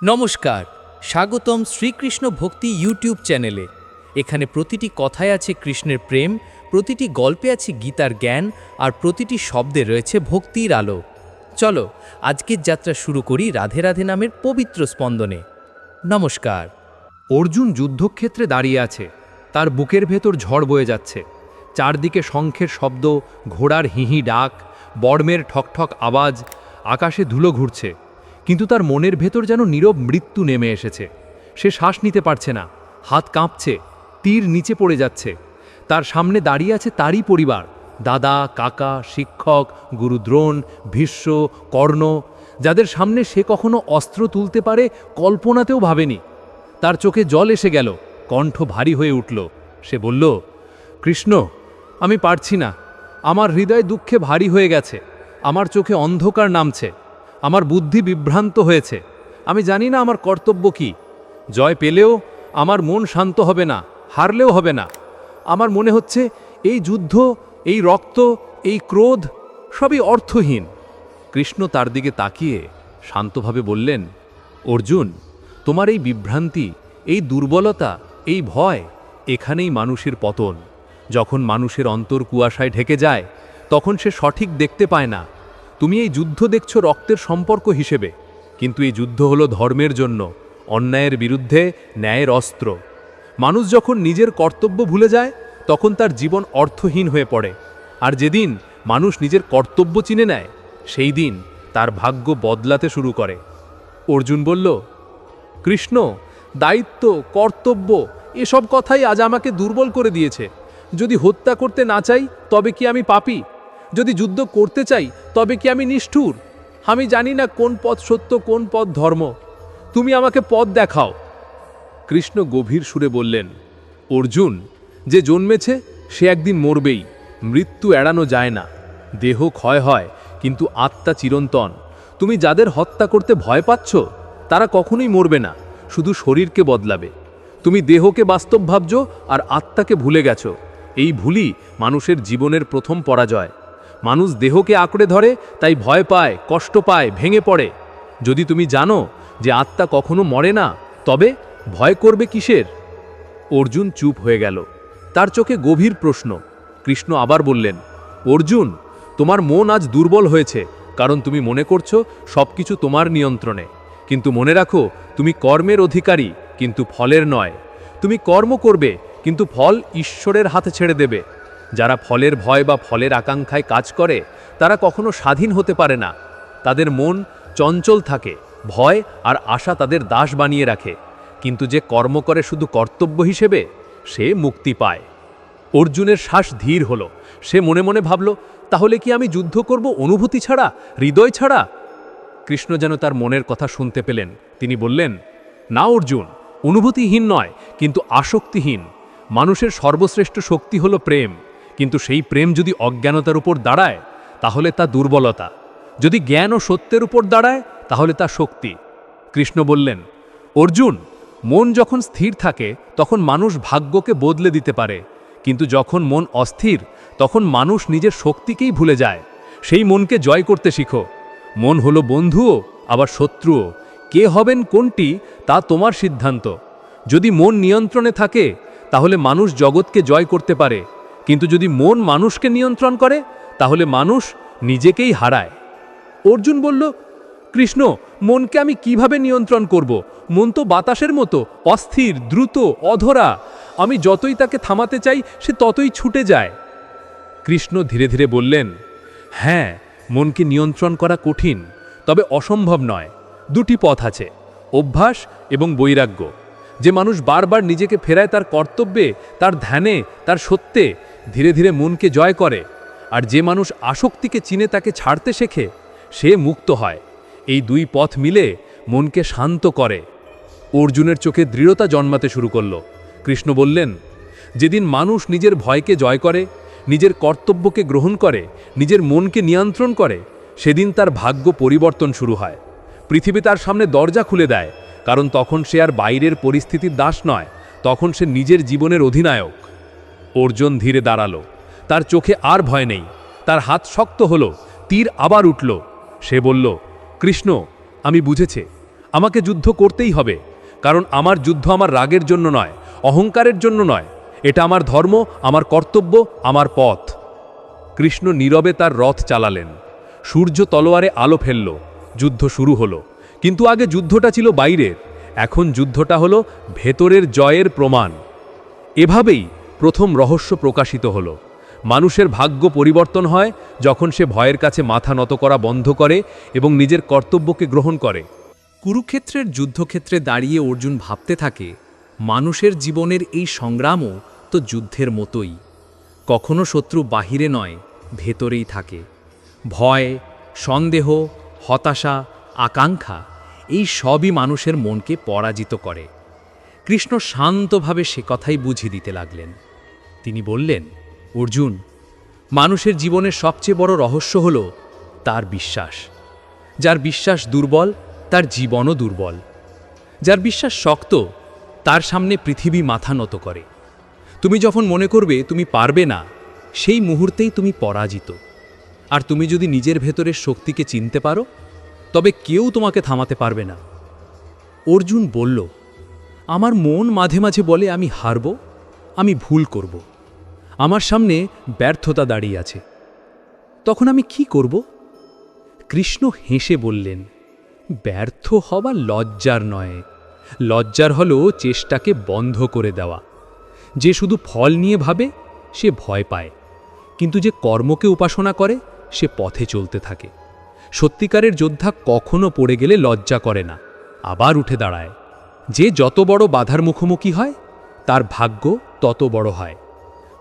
নমস্কার, স্বাগতম শ্রীকৃষ্ণ ভক্তি ইউটিউব চ্যানেলে। এখানে প্রতিটি কথায় আছে কৃষ্ণের প্রেম, প্রতিটি গল্পে আছে গীতার জ্ঞান, আর প্রতিটি শব্দে রয়েছে ভক্তির আলো। চলো আজকের যাত্রা শুরু করি রাধে রাধে নামের পবিত্র স্পন্দনে। নমস্কার। অর্জুন যুদ্ধক্ষেত্রে দাঁড়িয়ে আছে, তার বুকের ভেতর ঝড় বয়ে যাচ্ছে। চারদিকে শঙ্খের শব্দ, ঘোড়ার হিহি ডাক, বর্মের ঠকঠক আওয়াজ, আকাশে ধুলো ঘুরছে। কিন্তু তার মনের ভেতর যেন নীরব মৃত্যু নেমে এসেছে। সে শ্বাস নিতে পারছে না, হাত কাঁপছে, তীর নিচে পড়ে যাচ্ছে। তার সামনে দাঁড়িয়ে আছে তারই পরিবার, দাদা, কাকা, শিক্ষক, গুরু দ্রোণ, ভীষ্ম, কর্ণ, যাদের সামনে সে কখনো অস্ত্র তুলতে পারে কল্পনাতেও ভাবেনি। তার চোখে জল এসে গেল, কণ্ঠ ভারী হয়ে উঠল। সে বলল, কৃষ্ণ, আমি পারছি না। আমার হৃদয় দুঃখে ভারী হয়ে গেছে, আমার চোখে অন্ধকার নামছে, আমার বুদ্ধি বিভ্রান্ত হয়েছে। আমি জানি না আমার কর্তব্য কি। জয় পেলেও আমার মন শান্ত হবে না, হারলেও হবে না। আমার মনে হচ্ছে এই যুদ্ধ, এই রক্ত, এই ক্রোধ সবই অর্থহীন। কৃষ্ণ তার দিকে তাকিয়ে শান্তভাবে বললেন, অর্জুন, তোমার এই বিভ্রান্তি, এই দুর্বলতা, এই ভয়, এখানেই মানুষের পতন। যখন মানুষের অন্তর কুয়াশায় ঢেকে যায়, তখন সে সঠিক দেখতে পায় না। তুমি এই যুদ্ধ দেখছো রক্তের সম্পর্ক হিসেবে, কিন্তু এই যুদ্ধ হলো ধর্মের জন্য, অন্যায়ের বিরুদ্ধে ন্যায়ের অস্ত্র। মানুষ যখন নিজের কর্তব্য ভুলে যায়, তখন তার জীবন অর্থহীন হয়ে পড়ে। আর যেদিন মানুষ নিজের কর্তব্য চিনে নেয়, সেই দিন তার ভাগ্য বদলাতে শুরু করে। অর্জুন বলল, কৃষ্ণ, দায়িত্ব, কর্তব্য এসব কথাই আজ আমাকে দুর্বল করে দিয়েছে। যদি হত্যা করতে না চাই, তবে কি আমি পাপী? যদি যুদ্ধ করতে চাই, তবে কি আমি নিষ্ঠুর? আমি জানি না কোন পথ সত্য, কোন পথ ধর্ম। তুমি আমাকে পথ দেখাও। কৃষ্ণ গভীর সুরে বললেন, অর্জুন, যে জন্মেছে সে একদিন মরবেই। মৃত্যু এড়ানো যায় না। দেহ ক্ষয় হয়, কিন্তু আত্মা চিরন্তন। তুমি যাদের হত্যা করতে ভয় পাচ্ছ, তারা কখনোই মরবে না, শুধু শরীরকে বদলাবে। তুমি দেহকে বাস্তব ভাবছো আর আত্মাকে ভুলে গেছো। এই ভুলই মানুষের জীবনের প্রথম পরাজয়। মানুষ দেহকে আঁকড়ে ধরে, তাই ভয় পায়, কষ্ট পায়, ভেঙে পড়ে। যদি তুমি জানো যে আত্মা কখনো মরে না, তবে ভয় করবে কিসের? অর্জুন চুপ হয়ে গেল, তার চোখে গভীর প্রশ্ন। কৃষ্ণ আবার বললেন, অর্জুন, তোমার মন আজ দুর্বল হয়েছে, কারণ তুমি মনে করছো সবকিছু তোমার নিয়ন্ত্রণে। কিন্তু মনে রাখো, তুমি কর্মের অধিকারী, কিন্তু ফলের নয়। তুমি কর্ম করবে, কিন্তু ফল ঈশ্বরের হাতে ছেড়ে দেবে। যারা ফলের ভয় বা ফলের আকাঙ্ক্ষায় কাজ করে, তারা কখনো স্বাধীন হতে পারে না। তাদের মন চঞ্চল থাকে, ভয় আর আশা তাদের দাস বানিয়ে রাখে। কিন্তু যে কর্ম করে শুধু কর্তব্য হিসেবে, সে মুক্তি পায়। অর্জুনের শ্বাস ধীর হলো। সে মনে মনে ভাবল, তাহলে কি আমি যুদ্ধ করব অনুভূতি ছাড়া, হৃদয় ছাড়া? কৃষ্ণ যেন তার মনের কথা শুনতে পেলেন। তিনি বললেন, না অর্জুন, অনুভূতিহীন নয়, কিন্তু আসক্তিহীন। মানুষের সর্বশ্রেষ্ঠ শক্তি হলো প্রেম, কিন্তু সেই প্রেম যদি অজ্ঞানতার উপর দাঁড়ায়, তাহলে তা দুর্বলতা। যদি জ্ঞান ও সত্যের উপর দাঁড়ায়, তাহলে তা শক্তি। কৃষ্ণ বললেন, অর্জুন, মন যখন স্থির থাকে, তখন মানুষ ভাগ্যকে বদলে দিতে পারে। কিন্তু যখন মন অস্থির, তখন মানুষ নিজের শক্তিকেই ভুলে যায়। সেই মনকে জয় করতে শিখো। মন হলো বন্ধুও আবার শত্রুও। কে হবেন কোনটি, তা তোমার সিদ্ধান্ত। যদি মন নিয়ন্ত্রণে থাকে, তাহলে মানুষ জগৎকে জয় করতে পারে। কিন্তু যদি মন মানুষকে নিয়ন্ত্রণ করে, তাহলে মানুষ নিজেকেই হারায়। অর্জুন বলল, কৃষ্ণ, মনকে আমি কিভাবে নিয়ন্ত্রণ করব? মন তো বাতাসের মতো, অস্থির, দ্রুত, অধরা। আমি যতই তাকে থামাতে চাই, সে ততই ছুটে যায়। কৃষ্ণ ধীরে ধীরে বললেন, হ্যাঁ, মনকে নিয়ন্ত্রণ করা কঠিন, তবে অসম্ভব নয়। দুটি পথ আছে, অভ্যাস এবং বৈরাগ্য। যে মানুষ বারবার নিজেকে ফেরায় তার কর্তব্যে, তার ধ্যানে, তার সত্যে, ধীরে ধীরে মনকে জয় করে। আর যে মানুষ আসক্তিকে চিনে তাকে ছাড়তে শেখে, সে মুক্ত হয়। এই দুই পথ মিলে মনকে শান্ত করে। অর্জুনের চোখে দৃঢ়তা জন্মাতে শুরু করল। কৃষ্ণ বললেন, যেদিন মানুষ নিজের ভয়কে জয় করে, নিজের কর্তব্যকে গ্রহণ করে, নিজের মনকে নিয়ন্ত্রণ করে, সেদিন তার ভাগ্য পরিবর্তন শুরু হয়। পৃথিবী তার সামনে দরজা খুলে দেয়, কারণ তখন সে আর বাইরের পরিস্থিতির দাস নয়, তখন সে নিজের জীবনের অধিনায়ক। অর্জুন ধীরে দাঁড়ালো, তার চোখে আর ভয় নেই। তার হাত শক্ত হলো, তীর আবার উঠল। সে বলল, কৃষ্ণ, আমি বুঝেছি, আমাকে যুদ্ধ করতেই হবে, কারণ আমার যুদ্ধ আমার রাগের জন্য নয়, অহংকারের জন্য নয়। এটা আমার ধর্ম, আমার কর্তব্য, আমার পথ। কৃষ্ণ নীরবে তার রথ চালালেন। সূর্য তলোয়ারে আলো ফেলল। যুদ্ধ শুরু হলো। কিন্তু আগে যুদ্ধটা ছিল বাইরের, এখন যুদ্ধটা হলো ভেতরের জয়ের প্রমাণ। এভাবেই প্রথম রহস্য প্রকাশিত হলো। মানুষের ভাগ্য পরিবর্তন হয় যখন সে ভয়ের কাছে মাথা নত করা বন্ধ করে এবং নিজের কর্তব্যকে গ্রহণ করে। কুরুক্ষেত্রের যুদ্ধক্ষেত্রে দাঁড়িয়ে অর্জুন ভাবতে থাকে, মানুষের জীবনের এই সংগ্রামও তো যুদ্ধের মতোই। কখনো শত্রু বাহিরে নয়, ভেতরেই থাকে। ভয়, সন্দেহ, হতাশা, আকাঙ্ক্ষা এই সবই মানুষের মনকে পরাজিত করে। কৃষ্ণ শান্তভাবে সে কথাই বুঝিয়ে দিতে লাগলেন। তিনি বললেন, অর্জুন, মানুষের জীবনের সবচেয়ে বড় রহস্য হল তার বিশ্বাস। যার বিশ্বাস দুর্বল, তার জীবনও দুর্বল। যার বিশ্বাস শক্ত, তার সামনে পৃথিবী মাথা নত করে। তুমি যখন মনে করবে তুমি পারবে না, সেই মুহূর্তেই তুমি পরাজিত। আর তুমি যদি নিজের ভেতরের শক্তিকে চিনতে পারো, তবে কেউ তোমাকে থামাতে পারবে না। অর্জুন বলল, আমার মন মাঝে মাঝে বলে আমি হারব, আমি ভুল করব। আমার সামনে ব্যর্থতা দাঁড়িয়ে আছে। তখন আমি কি করব? কৃষ্ণ হেসে বললেন, ব্যর্থ হওয়া লজ্জার নয়, লজ্জার হলো চেষ্টাকে বন্ধ করে দেওয়া। যে শুধু ফল নিয়ে ভাবে সে ভয় পায়, কিন্তু যে কর্মকে উপাসনা করে সে পথে চলতে থাকে। সত্যিকারের যোদ্ধা কখনো পড়ে গেলে লজ্জা করে না, আবার উঠে দাঁড়ায়। যে যত বড় বাধার মুখোমুখি হয় তার ভাগ্য তত বড় হয়।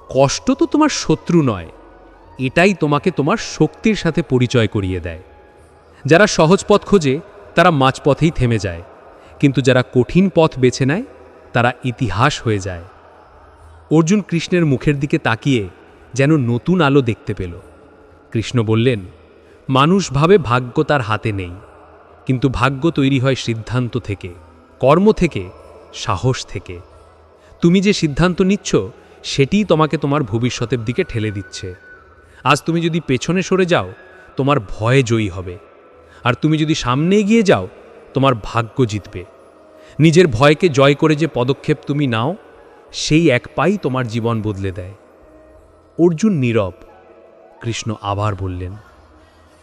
কষ্ট তো তোমার শত্রু নয়, এটাই তোমাকে তোমার শক্তির সাথে পরিচয় করিয়ে দেয়। যারা সহজ পথ খোঁজে তারা মাঝপথেই থেমে যায়, কিন্তু যারা কঠিন পথ বেছে নেয় তারা ইতিহাস হয়ে যায়। অর্জুন কৃষ্ণের মুখের দিকে তাকিয়ে যেন নতুন আলো দেখতে পেল। কৃষ্ণ বললেন, মানুষ ভাবে ভাগ্য তার হাতে নেই, কিন্তু ভাগ্য তৈরি হয় সিদ্ধান্ত থেকে, কর্ম থেকে, সাহস থেকে। তুমি যে সিদ্ধান্ত নিচ্ছ সেটিই তোমাকে তোমার ভবিষ্যতের দিকে ঠেলে দিচ্ছে। আজ তুমি যদি পেছনে সরে যাও, তোমার ভয় জয়ী হবে। আর তুমি যদি সামনে এগিয়ে যাও, তোমার ভাগ্য জিতবে। নিজের ভয়কে জয় করে যে পদক্ষেপ তুমি নাও, সেই এক পাই তোমার জীবন বদলে দেয়। অর্জুন নীরব। কৃষ্ণ আবার বললেন,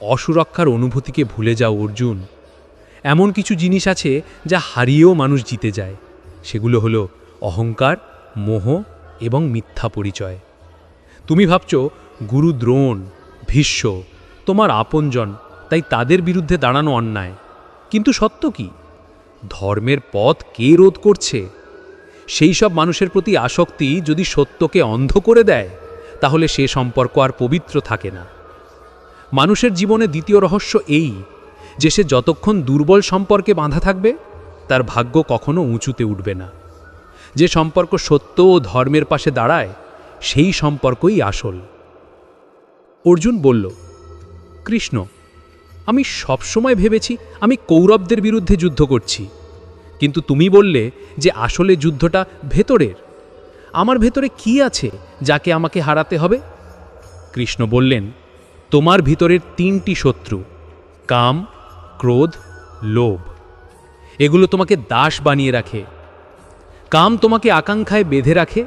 অসুরক্ষার অনুভূতিকে ভুলে যাও অর্জুন। এমন কিছু জিনিস আছে যা হারিয়েও মানুষ জিতে যায়। সেগুলো হলো অহংকার, মোহ এবং মিথ্যা পরিচয়। তুমি ভাবছ গুরু দ্রোণ, ভীষ্ম তোমার আপনজন, তাই তাদের বিরুদ্ধে দাঁড়ানো অন্যায়। কিন্তু সত্য কি? ধর্মের পথ কে রোধ করছে? সেই সব মানুষের প্রতি আসক্তি যদি সত্যকে অন্ধ করে দেয়, তাহলে সে সম্পর্ক আর পবিত্র থাকে না। মানুষের জীবনে দ্বিতীয় রহস্য এই যে সে যতক্ষণ দুর্বল সম্পর্কে বাঁধা থাকবে, তার ভাগ্য কখনো উঁচুতে উঠবে না। যে সম্পর্ক সত্য ও ধর্মের পাশে দাঁড়ায়, সেই সম্পর্কই আসল। অর্জুন বলল, কৃষ্ণ, আমি সবসময় ভেবেছি আমি কৌরবদের বিরুদ্ধে যুদ্ধ করছি, কিন্তু তুমি বললে যে আসলে যুদ্ধটা ভেতরের। আমার ভেতরে কি আছে যাকে আমাকে হারাতে হবে? কৃষ্ণ বললেন, তোমার ভিতরের 3টি শত্রু, কাম, ক্রোধ, লোভ। এগুলো তোমাকে দাস বানিয়ে রাখে। কাম তোমাকে আকাঙ্ক্ষায় বেঁধে রাখে,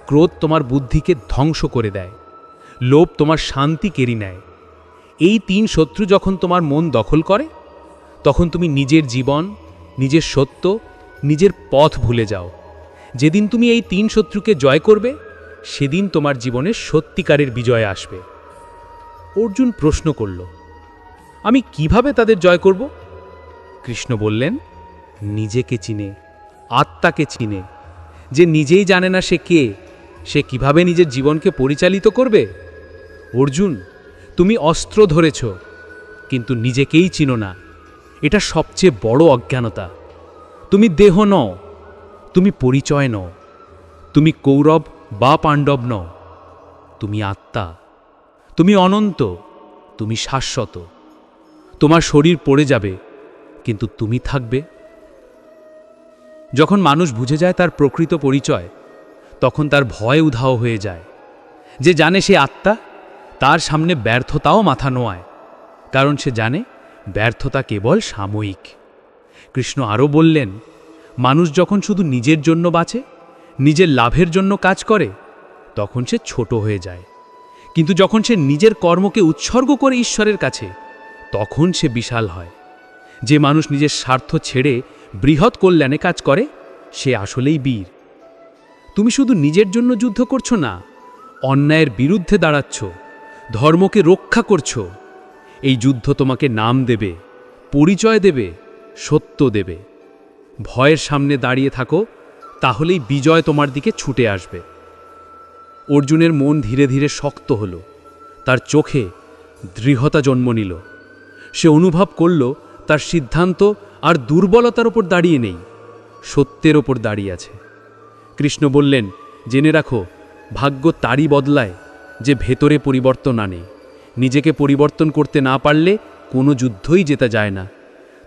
ক্রোধ তোমার বুদ্ধিকে ধ্বংস করে দেয়, লোভ তোমার শান্তি কেড়ে নেয়। এই 3 শত্রু যখন তোমার মন দখল করে, তখন তুমি নিজের জীবন, নিজের সত্য, নিজের পথ ভুলে যাও। যেদিন তুমি এই 3 শত্রুকে জয় করবে, সেদিন তোমার জীবনে সত্যিকারের বিজয় আসবে। অর্জুন প্রশ্ন করল, আমি কিভাবে তাদের জয় করব? কৃষ্ণ বললেন, নিজেকে চিনে, আত্মাকে চিনে। যে নিজেই জানে না সে কে, সে কিভাবে নিজের জীবনকে পরিচালিত করবে? অর্জুন, তুমি অস্ত্র ধরেছ, কিন্তু নিজেকেই চিনো না। এটা সবচেয়ে বড় অজ্ঞানতা। তুমি দেহ নও, তুমি পরিচয় নও, তুমি কৌরব বা পাণ্ডব নও, তুমি আত্মা, তুমি অনন্ত, তুমি শাশ্বত। তোমার শরীর পড়ে যাবে, কিন্তু তুমি থাকবে। যখন মানুষ বুঝে যায় তার প্রকৃত পরিচয়, তখন তার ভয় উধাও হয়ে যায়। যে জানে সে আত্মা, তার সামনে ব্যর্থতাও মাথা নোয়ায়, কারণ সে জানে ব্যর্থতা কেবল সাময়িক। কৃষ্ণ আরও বললেন, মানুষ যখন শুধু নিজের জন্য বাঁচে, নিজের লাভের জন্য কাজ করে, তখন সে ছোট হয়ে যায়। কিন্তু যখন সে নিজের কর্মকে উৎসর্গ করে ঈশ্বরের কাছে, তখন সে বিশাল হয়। যে মানুষ নিজের স্বার্থ ছেড়ে বৃহৎ কল্যাণে কাজ করে, সে আসলেই বীর। তুমি শুধু নিজের জন্য যুদ্ধ করছো না, অন্যায়ের বিরুদ্ধে দাঁড়াচ্ছ, ধর্মকে রক্ষা করছো। এই যুদ্ধ তোমাকে নাম দেবে, পরিচয় দেবে, সত্য দেবে। ভয়ের সামনে দাঁড়িয়ে থাকো, তাহলেই বিজয় তোমার দিকে ছুটে আসবে। অর্জুনের মন ধীরে ধীরে শক্ত হল, তার চোখে দৃঢ়তা জন্ম নিল। সে অনুভব করল তার সিদ্ধান্ত আর দুর্বলতার ওপর দাঁড়িয়ে নেই, সত্যের ওপর দাঁড়িয়ে আছে। কৃষ্ণ বললেন, জেনে রাখো, ভাগ্য তারই বদলায় যে ভেতরে পরিবর্তন আনে। নিজেকে পরিবর্তন করতে না পারলে কোনো যুদ্ধই জেতা যায় না।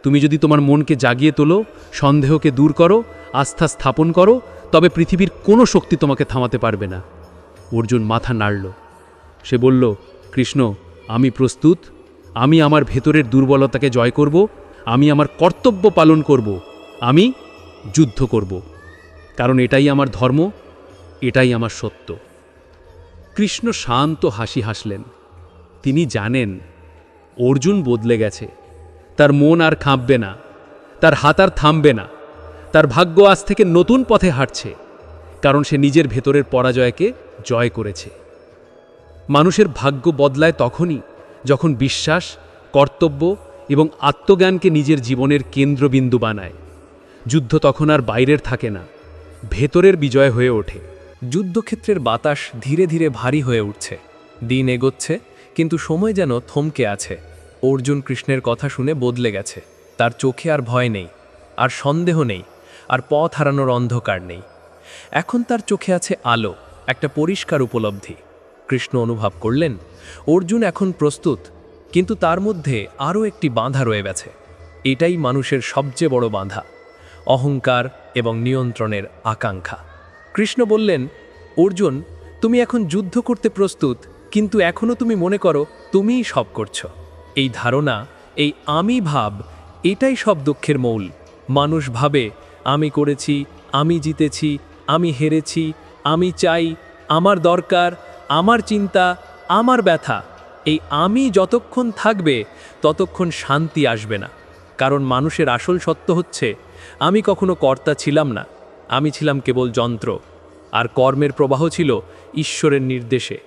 তুমি যদি তোমার মনকে জাগিয়ে তোলো, সন্দেহকে দূর করো, আস্থা স্থাপন করো, তবে পৃথিবীর কোনো শক্তি তোমাকে থামাতে পারবে না। অর্জুন মাথা নাড়ল। সে বলল, কৃষ্ণ, আমি প্রস্তুত। আমি আমার ভেতরের দুর্বলতাকে জয় করব, আমি আমার কর্তব্য পালন করব, আমি যুদ্ধ করব, কারণ এটাই আমার ধর্ম, এটাই আমার সত্য। কৃষ্ণ শান্ত হাসি হাসলেন। তিনি জানেন অর্জুন বদলে গেছে, তার মন আর কাঁপবে না, তার হাত আর থামবে না, তার ভাগ্য আজ থেকে নতুন পথে হাঁটছে, কারণ সে নিজের ভেতরের পরাজয়কে জয় করেছে। মানুষের ভাগ্য বদলায় তখনই যখন বিশ্বাস, কর্তব্য এবং আত্মজ্ঞানকে নিজের জীবনের কেন্দ্রবিন্দু বানায়। যুদ্ধ তখন আর বাইরের থাকে না, ভেতরের বিজয় হয়ে ওঠে। যুদ্ধক্ষেত্রের বাতাস ধীরে ধীরে ভারী হয়ে উঠছে। দিন এগোচ্ছে, কিন্তু সময় যেন থমকে আছে। অর্জুন কৃষ্ণের কথা শুনে বদলে গেছে। তার চোখে আর ভয় নেই, আর সন্দেহ নেই, আর পথ হারানোর অন্ধকার নেই। এখন তার চোখে আছে আলো, একটা পরিষ্কার উপলব্ধি। কৃষ্ণ অনুভব করলেন অর্জুন এখন প্রস্তুত, কিন্তু তার মধ্যে আরও একটি বাঁধা রয়ে গেছে। এটাই মানুষের সবচেয়ে বড় বাঁধা, অহংকার এবং নিয়ন্ত্রণের আকাঙ্ক্ষা। কৃষ্ণ বললেন, অর্জুন, তুমি এখন যুদ্ধ করতে প্রস্তুত, কিন্তু এখনও তুমি মনে করো তুমিই সব করছো। এই ধারণা, এই আমি ভাব, এটাই সব দুঃখের মূল। মানুষ ভাবে, আমি করেছি, আমি জিতেছি, আমি হেরেছি, আমি চাই, আমার দরকার, আমার চিন্তা, আমার ব্যথা। এই আমি যতক্ষণ থাকবে ততক্ষণ শান্তি আসবে না। কারণ মানুষের আসল সত্য হচ্ছে, আমি কখনো কর্তা ছিলাম না, আমি ছিলাম কেবল যন্ত্র, আর কর্মের প্রবাহ ছিল ঈশ্বরের নির্দেশে।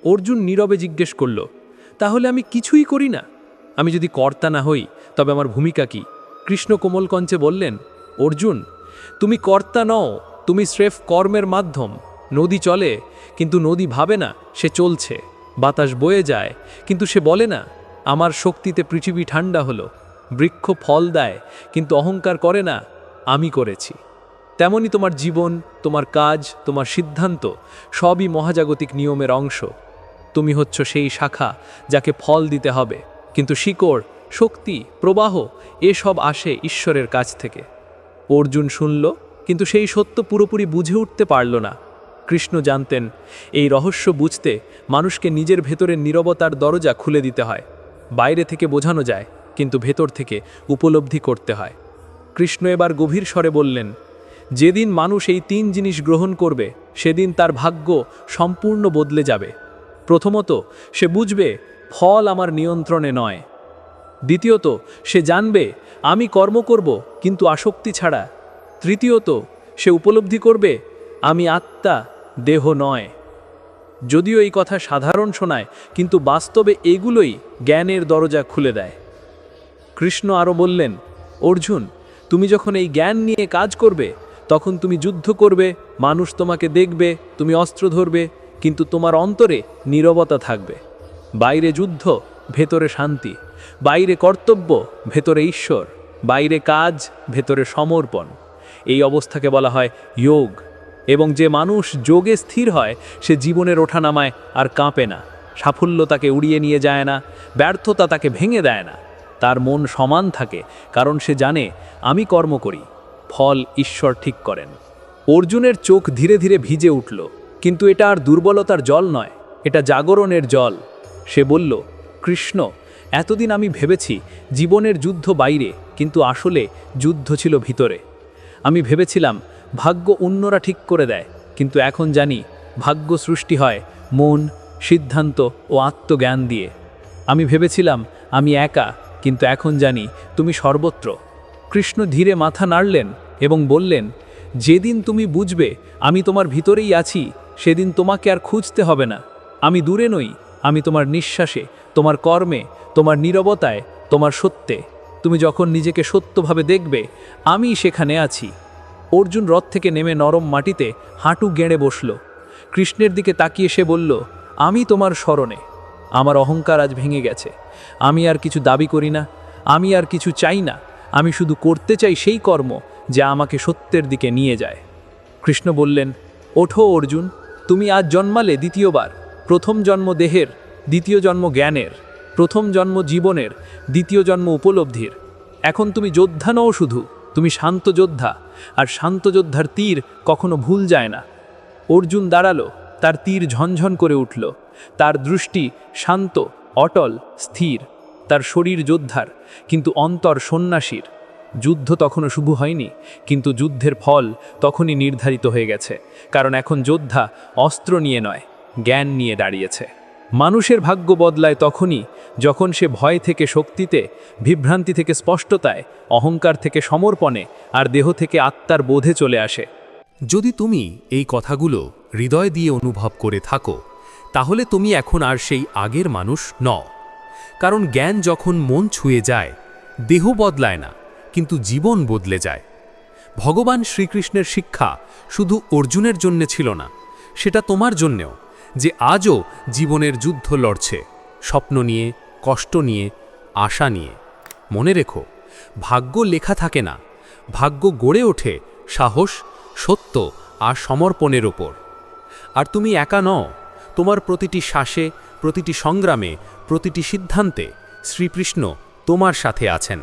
অর্জুন নীরবে জিজ্ঞেস করল, তাহলে আমি কিছুই করি না? আমি যদি কর্তা না হই, তবে আমার ভূমিকা কি? কৃষ্ণ কোমল কঞ্চে বললেন, অর্জুন, তুমি কর্তা নও, তুমি স্রেফ কর্মের মাধ্যম। নদী চলে, কিন্তু নদী ভাবে না সে চলছে। বাতাস বয়ে যায়, কিন্তু সে বলে না আমার শক্তিতে পৃথিবী ঠান্ডা হলো। বৃক্ষ ফল দেয়, কিন্তু অহংকার করে না আমি করেছি। তেমনি তোমার জীবন, তোমার কাজ, তোমার সিদ্ধান্ত সবই মহাজাগতিক নিয়মের অংশ। তুমি হচ্ছ সেই শাখা যাকে ফল দিতে হবে, কিন্তু শিকড়, শক্তি, প্রবাহ এসব আসে ঈশ্বরের কাছ থেকে। অর্জুন শুনল, কিন্তু সেই সত্য পুরোপুরি বুঝে উঠতে পারল না। কৃষ্ণ জানতেন এই রহস্য বুঝতে মানুষকে নিজের ভেতরের নীরবতার দরজা খুলে দিতে হয়। বাইরে থেকে বোঝানো যায়, কিন্তু ভেতর থেকে উপলব্ধি করতে হয়। কৃষ্ণ এবার গভীর স্বরে বললেন, যেদিন মানুষ এই 3 জিনিস গ্রহণ করবে, সেদিন তার ভাগ্য সম্পূর্ণ বদলে যাবে। প্রথমত, সে বুঝবে ফল আমার নিয়ন্ত্রণে নয়। দ্বিতীয়ত, সে জানবে আমি কর্ম করব, কিন্তু আসক্তি ছাড়া। তৃতীয়ত, সে উপলব্ধি করবে আমি আত্মা, দেহ নয়। যদিও এই কথা সাধারণ শোনায়, কিন্তু বাস্তবে এগুলোই জ্ঞানের দরজা খুলে দেয়। কৃষ্ণ আরও বললেন, অর্জুন, তুমি যখন এই জ্ঞান নিয়ে কাজ করবে, তখন তুমি যুদ্ধ করবে, মানুষ তোমাকে দেখবে, তুমি অস্ত্র ধরবে, কিন্তু তোমার অন্তরে নীরবতা থাকবে। বাইরে যুদ্ধ, ভেতরে শান্তি। বাইরে কর্তব্য, ভেতরে ঈশ্বর। বাইরে কাজ, ভেতরে সমর্পণ। এই অবস্থাকে বলা হয় যোগ। এবং যে মানুষ যোগে স্থির হয়, সে জীবনের ওঠানামায় আর কাঁপে না। সাফল্য তাকে উড়িয়ে নিয়ে যায় না, ব্যর্থতা তাকে ভেঙে দেয় না। তার মন সমান থাকে, কারণ সে জানে আমি কর্ম করি, ফল ঈশ্বর ঠিক করেন। অর্জুনের চোখ ধীরে ধীরে ভিজে উঠল, কিন্তু এটা আর দুর্বলতার জল নয়, এটা জাগরণের জল। সে বলল, কৃষ্ণ, এতদিন আমি ভেবেছি জীবনের যুদ্ধ বাইরে, কিন্তু আসলে যুদ্ধ ছিল ভিতরে। আমি ভেবেছিলাম ভাগ্য অন্যরা ঠিক করে দেয়, কিন্তু এখন জানি ভাগ্য সৃষ্টি হয় মন, সিদ্ধান্ত ও আত্মজ্ঞান দিয়ে। আমি ভেবেছিলাম আমি একা, কিন্তু এখন জানি তুমি সর্বত্র। কৃষ্ণ ধীরে মাথা নাড়লেন এবং বললেন, যেদিন তুমি বুঝবে আমি তোমার ভিতরেই আছি, সেদিন তোমাকে আর খুঁজতে হবে না। আমি দূরে নই, আমি তোমার নিঃশ্বাসে, তোমার কর্মে, তোমার নীরবতায়, তোমার সত্যে। তুমি যখন নিজেকে সত্যভাবে দেখবে, আমি সেখানে আছি। অর্জুন রথ থেকে নেমে নরম মাটিতে হাঁটু গেঁড়ে বসল। কৃষ্ণের দিকে তাকিয়ে সে বলল, আমি তোমার স্মরণে। আমার অহংকার আজ ভেঙে গেছে। আমি আর কিছু দাবি করি না, আমি আর কিছু চাই না। আমি শুধু করতে চাই সেই কর্ম যা আমাকে সত্যের দিকে নিয়ে যায়। কৃষ্ণ বললেন, ওঠো অর্জুন, তুমি আজ জন্মালে দ্বিতীয়বার। প্রথম জন্ম দেহের, দ্বিতীয় জন্ম জ্ঞানের, প্রথম জন্ম জীবনের, দ্বিতীয় জন্ম উপলব্ধির। এখন তুমি যোদ্ধা নও শুধু, তুমি শান্ত যোদ্ধা, আর শান্ত যোদ্ধার তীর কখনো ভুল যায় না। অর্জুন দাঁড়ালো, তার তীর ঝনঝন করে উঠল। তার দৃষ্টি শান্ত, অটল, স্থির। তার শরীর যোদ্ধার, কিন্তু অন্তর সন্ন্যাসীর। যুদ্ধ তখনও শুরু হয়নি, কিন্তু যুদ্ধের ফল তখনই নির্ধারিত হয়ে গেছে। কারণ এখন যোদ্ধা অস্ত্র নিয়ে নয়, জ্ঞান নিয়ে দাঁড়িয়েছে। মানুষের ভাগ্য বদলায় তখনই যখন সে ভয় থেকে শক্তিতে, বিভ্রান্তি থেকে স্পষ্টতায়, অহংকার থেকে সমর্পণে, আর দেহ থেকে আত্মার বোধে চলে আসে। যদি তুমি এই কথাগুলো হৃদয় দিয়ে অনুভব করে থাকো, তাহলে তুমি এখন আর সেই আগের মানুষ নও। কারণ জ্ঞান যখন মন ছুঁয়ে যায়, দেহ বদলায় না, কিন্তু জীবন বদলে যায়। ভগবান শ্রীকৃষ্ণের শিক্ষা শুধু অর্জুনের জন্যে ছিল না, সেটা তোমার জন্যেও, যে আজও জীবনের যুদ্ধ লড়ছে, স্বপ্ন নিয়ে, কষ্ট নিয়ে, আশা নিয়ে। মনে রেখো, ভাগ্য লেখা থাকে না, ভাগ্য গড়ে ওঠে সাহস, সত্য আর সমর্পণের ওপর। আর তুমি একা নও, তোমার প্রতিটি শ্বাসে, প্রতিটি সংগ্রামে, প্রতিটি সিদ্ধান্তে শ্রীকৃষ্ণ তোমার সাথে আছেন।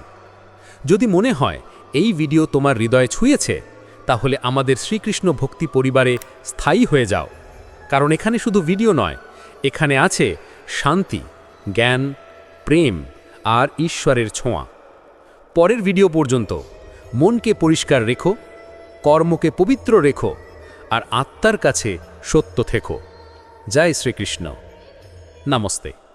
যদি মনে হয় এই ভিডিও তোমার হৃদয়ে ছুঁয়েছে, তাহলে আমাদের শ্রীকৃষ্ণ ভক্তি পরিবারে স্থায়ী হয়ে যাও। কারণ এখানে শুধু ভিডিও নয়, এখানে আছে শান্তি, জ্ঞান, প্রেম আর ঈশ্বরের ছোঁয়া। পরের ভিডিও পর্যন্ত মনকে পরিষ্কার রেখো, কর্মকে পবিত্র রেখো, আর আত্মার কাছে সত্য থেকো। জয় শ্রীকৃষ্ণ। নমস্তে।